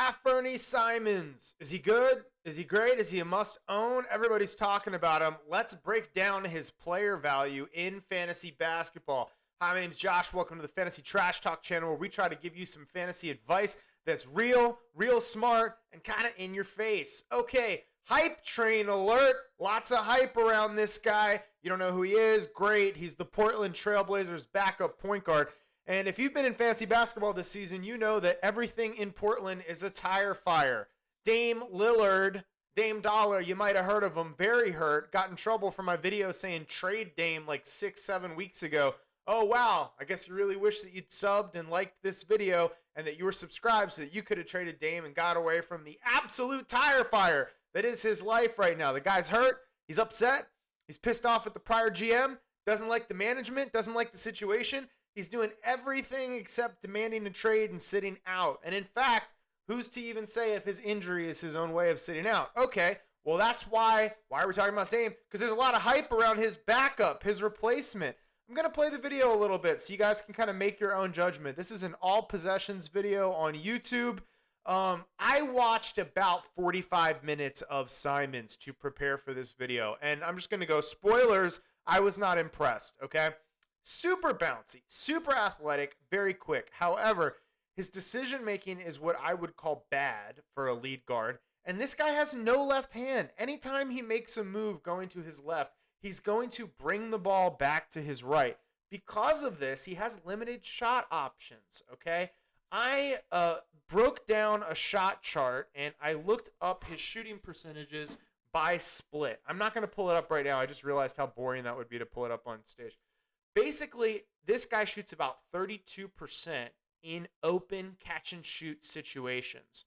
Afernee Simons. Is he good? Is he great? Is he a must own? Everybody's talking about him. Let's break down his player value in fantasy basketball. Hi, my name's Josh. Welcome to the Fantasy Trash Talk channel where we try to give you some fantasy advice that's real smart, and kind of in your face. Okay, hype train alert. Lots of hype around this guy. You don't know who he is? Great. He's the Portland Trailblazers backup point guard. And if you've been in fantasy basketball this season, you know that everything in Portland is a tire fire. Dame Lillard, Dame Dollar, you might have heard of him, very hurt. Got in trouble for my video saying trade Dame like 6-7 weeks ago. Oh, wow. I guess you really wish that you'd subbed and liked this video and that you were subscribed so that you could have traded Dame and got away from the absolute tire fire that is his life right now. The guy's hurt. He's upset. He's pissed off at the prior GM. Doesn't like the management. Doesn't like the situation. He's doing everything except demanding a trade and sitting out. And in fact, who's to even say if his injury is his own way of sitting out? Okay, well, that's why are we talking about Dame? Because there's a lot of hype around his backup, his replacement. I'm going to play the video a little bit so you guys can kind of make your own judgment. This is an all possessions video on YouTube. I watched about 45 minutes of Simons to prepare for this video. And I'm just going to go spoilers. I was not impressed, okay? Super bouncy, super athletic, very quick. However, his decision-making is what I would call bad for a lead guard. And this guy has no left hand. Anytime he makes a move going to his left, he's going to bring the ball back to his right. Because of this, he has limited shot options, okay? I broke down a shot chart, and I looked up his shooting percentages by split. I'm not going to pull it up right now. I just realized how boring that would be to pull it up on stage. Basically, this guy shoots about 32% in open catch-and-shoot situations.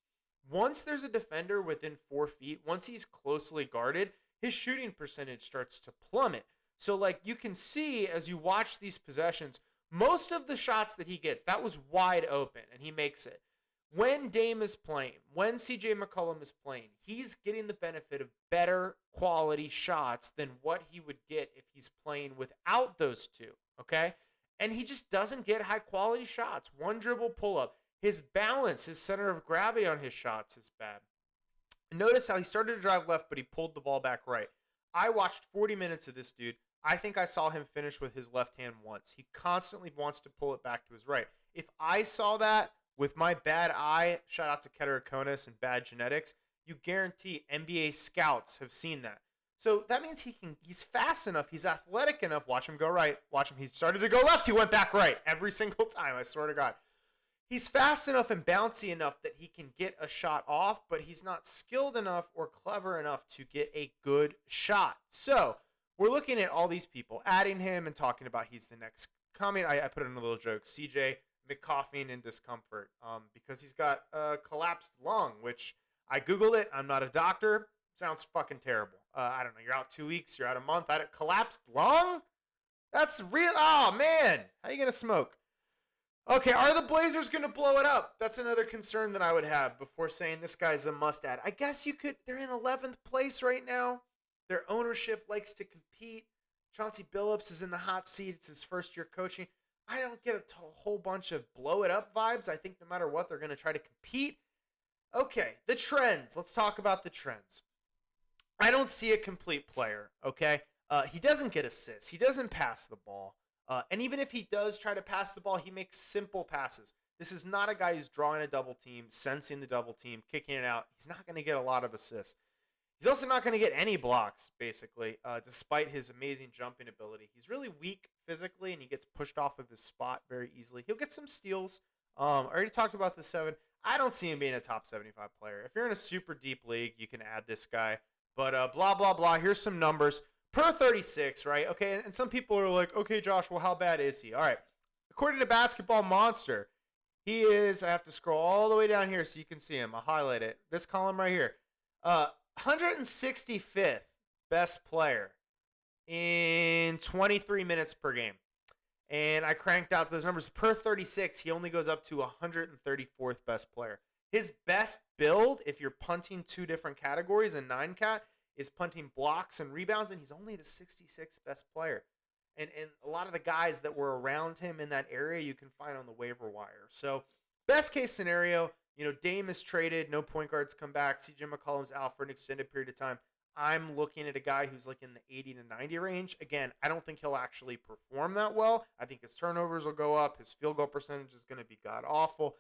Once there's a defender within 4 feet, once he's closely guarded, his shooting percentage starts to plummet. So, like, you can see as you watch these possessions, most of the shots that he gets, that was wide open, and he makes it. When Dame is playing, when CJ McCollum is playing, he's getting the benefit of better quality shots than what he would get if he's playing without those two, okay? And he just doesn't get high quality shots. One dribble pull up. His balance, his center of gravity on his shots is bad. Notice how he started to drive left, but he pulled the ball back right. I watched 40 minutes of this dude. I think I saw him finish with his left hand once. He constantly wants to pull it back to his right. If I saw that with my bad eye, shout out to Keterakonis and bad genetics, you guarantee NBA scouts have seen that. So that means he's fast enough, he's athletic enough. Watch him go right. Watch him. He started to go left. He went back right every single time, I swear to God. He's fast enough and bouncy enough that he can get a shot off, but he's not skilled enough or clever enough to get a good shot. So we're looking at all these people, adding him and talking about he's the next coming. I put in a little joke, CJ McCoughing in discomfort because he's got a collapsed lung, which I Googled it. I'm not a doctor. Sounds fucking terrible. I don't know. You're out 2 weeks. You're out a month. I had a collapsed lung? That's real. Oh, man. How are you going to smoke? Okay, are the Blazers going to blow it up? That's another concern that I would have before saying this guy's a must-add. I guess you could. They're in 11th place right now. Their ownership likes to compete. Chauncey Billups is in the hot seat. It's his first year coaching. I don't get a whole bunch of blow it up vibes. I think no matter what, they're going to try to compete. Okay, the trends. Let's talk about the trends. I don't see a complete player, okay? He doesn't get assists. He doesn't pass the ball. And even if he does try to pass the ball, he makes simple passes. This is not a guy who's drawing a double team, sensing the double team, kicking it out. He's not going to get a lot of assists. He's also not going to get any blocks, basically, despite his amazing jumping ability. He's really weak physically, and he gets pushed off of his spot very easily. He'll get some steals. I already talked about the 7. I don't see him being a top 75 player. If you're in a super deep league, you can add this guy. But blah, blah, blah. Here's some numbers. Per 36, right? Okay, and some people are like, okay, Josh, well, how bad is he? All right. According to Basketball Monster, he is, I have to scroll all the way down here so you can see him. I'll highlight it. This column right here. 165th best player in 23 minutes per game. And I cranked out those numbers. Per 36, he only goes up to 134th best player. His best build, if you're punting 2 different categories in 9-cat, is punting blocks and rebounds, and he's only the 66th best player. And a lot of the guys that were around him in that area you can find on the waiver wire. So best case scenario, Dame is traded. No point guards come back. CJ McCollum's out for an extended period of time. I'm looking at a guy who's like in the 80 to 90 range. Again, I don't think he'll actually perform that well. I think his turnovers will go up. His field goal percentage is going to be god awful.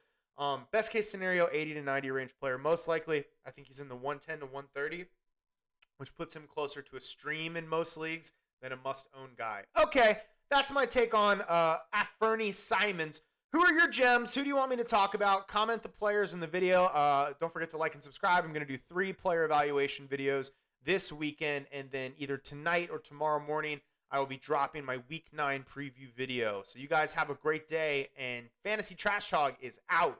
Best case scenario, 80 to 90 range player. Most likely, I think he's in the 110 to 130, which puts him closer to a stream in most leagues than a must-own guy. Okay, that's my take on Afernee Simons. Who are your gems? Who do you want me to talk about? Comment the players in the video. Don't forget to like and subscribe. I'm going to do 3 player evaluation videos this weekend, and then either tonight or tomorrow morning, I will be dropping my Week 9 preview video. So you guys have a great day, and Fantasy Trash Talk is out.